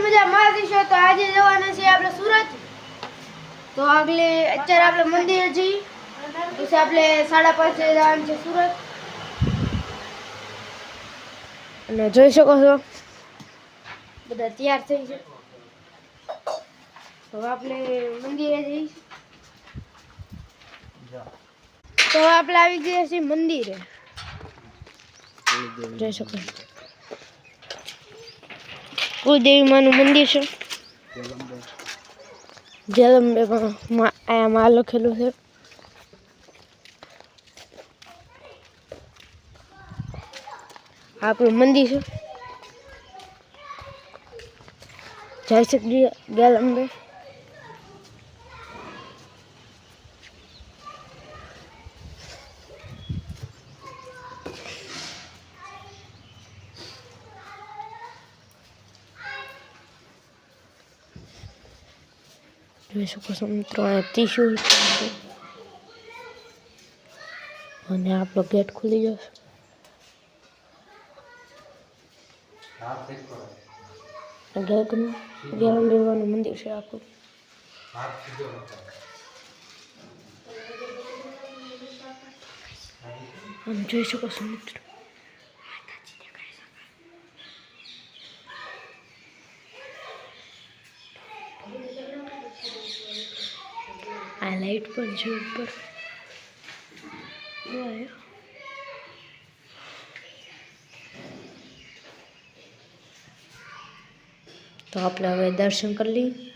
મજા મારી છો તો આજે જવાના છે આપણે સુરત તો આગલે અત્યારે આપણે મંદિર જઈ પછી આપણે 5:30 જવાનું છે સુરત અને જોઈ શકો છો બધા તૈયાર થઈ છે તો આપણે મંદિરે જઈ તો આપણે આવી ગયા છીએ મંદિરે જોઈ શકો કુલદેવી માનું મંદિર છે જલંબે આયા માં લખેલું છે આપણું મંદિર છે જય શ્રી જલંબે જોઈ શકો છો મિત્રો ત્રિશુલ અને આપણો ગેટ ખુલી જશે જલંબેવાનું મંદિર છે આપણું આમ જોઈ શકો છો મિત્રો આ લાઈટ પણ છે ઉપર તો આપણે હવે દર્શન કરી લઈએ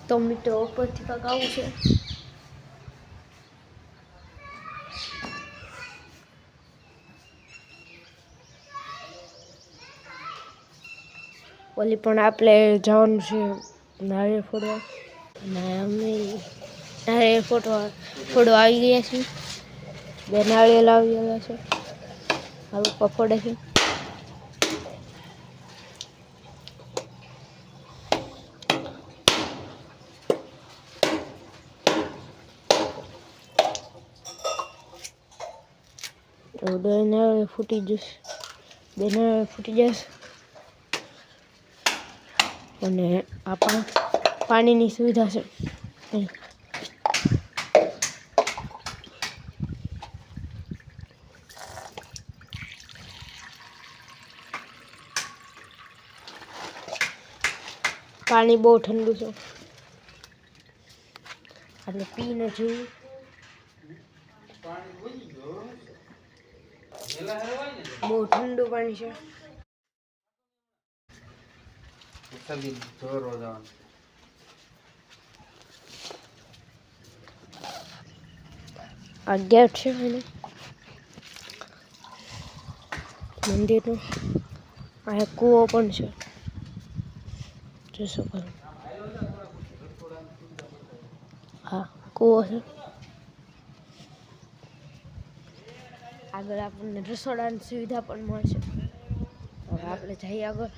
તો મિત્રો ઉપરથી કાંક આવું છે ઓલી પણ આપણે જવાનું છે નારિયેળ ફોડવા અને અમે નારિયેળ ફોડવા આવી ગયા છીએ બે નારિયેળ આવી ગયા છે આવું પફોડે છે તો બે નારિયેળ ફૂટી જશે અને આ પાણીની સુવિધા છે પાણી બહુ ઠંડુ છે આપણે પીને જોઈએ બહુ ઠંડુ પાણી છે આ ગેટ છે મંદિરનું આ કૂવો પણ છે જોઈ શકો હા કૂવો છે આગળ આપણને રસોડાની સુવિધા પણ મળશે હવે આપણે જઈએ આગળ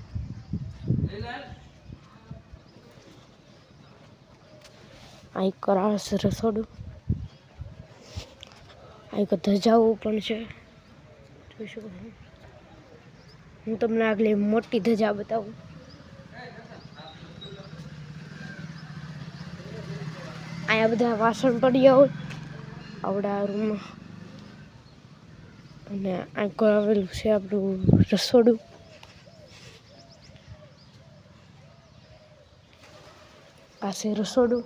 અહીં કરાશે રસોડું અહીં ધજાવું પણ છે જોઈ શકો હું તમને આગળ મોટી ધજા બતાવું અહીંયા બધા વાસણ પડ્યા હોય આવડા રૂમમાં અને આગળ આવેલું છે આપણું રસોડું આ છે રસોડું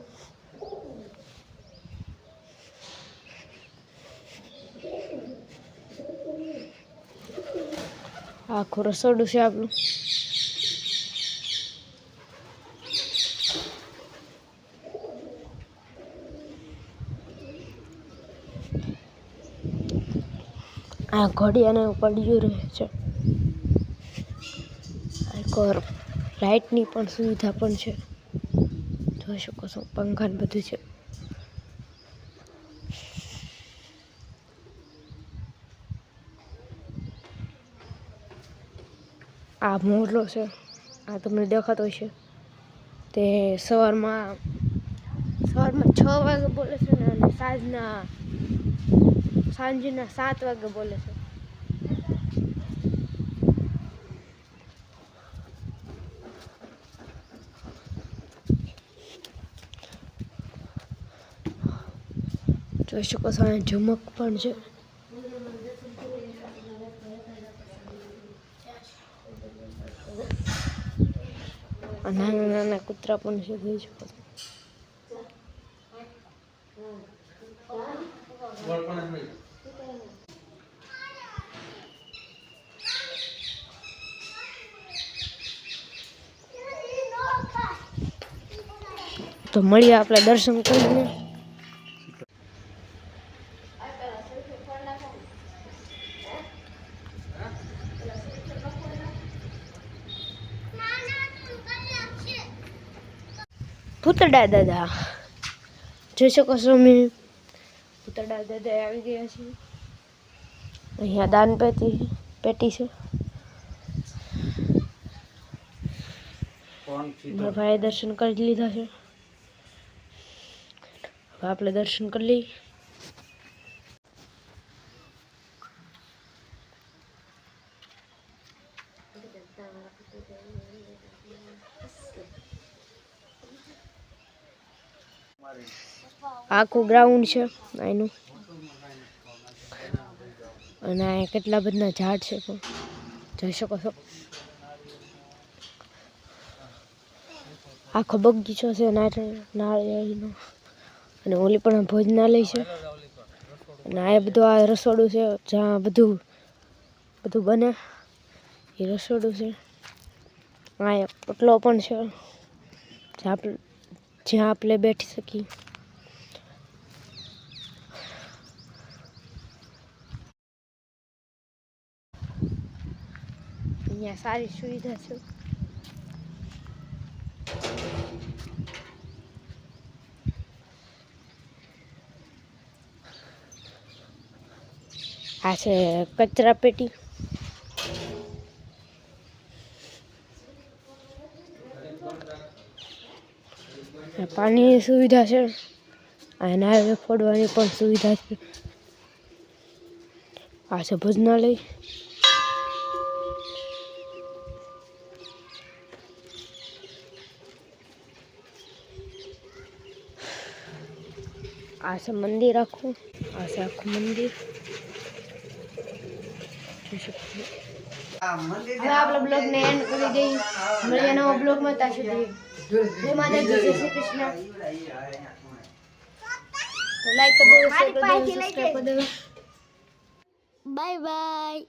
આખું રસોડું છે આપણું આ ઘડિયાને પડ્યું રહે છે લાઇટની પણ સુવિધા પણ છે જોઈ શકો છો પંખા ને બધું છે આ મોરલો છે આ તમને દેખાતો હશે તે સવારમાં 6 વાગે બોલે છે ને અને સાંજના 7 વાગે બોલે છે. જોઈ શકો છો અહીંયા ઝુમક પણ છે. નાના નાના કૂતરા પણ છે. જોઈ શકો છો. તો મળીએ આપણે દર્શન કરીને. ભૂતડા દાદા જોઈ શકો છો. અમે ભૂતડા દાદા આવી ગયા છીએ. અહીંયા દાન પેટી છે. મારા ભાઈએ દર્શન કરી લીધા છે. હવે આપણે દર્શન કરી લઈએ. આખું ગ્રાઉન્ડ છે અહીંનું અને અહીંયા કેટલા બધા ઝાડ છે પણ જોઈ શકો છો. આખો બગીચો છે નાળિયેરીનો અને ઓલી પણ ભોજનાલય છે અને આ બધું આ રસોડું છે જ્યાં બધું બને એ રસોડું છે. આ પોટલો પણ છે જ્યાં આપણે બેઠી શકીએ. અહીંયા સારી સુવિધા છે. આ છે કચરા પેટી. પાણીની સુવિધા છે. આ નાળિયેર ફોડવાની પણ સુવિધા છે. આ છે ભોજનાલય. આ છે મંદિર આખું. આ છે આખું મંદિર. હવે આપણે બ્લોગને એન્ડ કરી દઈએ. મળીએ નવા બ્લોગમાં. ત્યાં સુધી જય માતાજી, જય શ્રી કૃષ્ણ. તો લાઈક કરી દો, શેર કરી દો, સબસ્ક્રાઇબ કરી દો. Bye bye.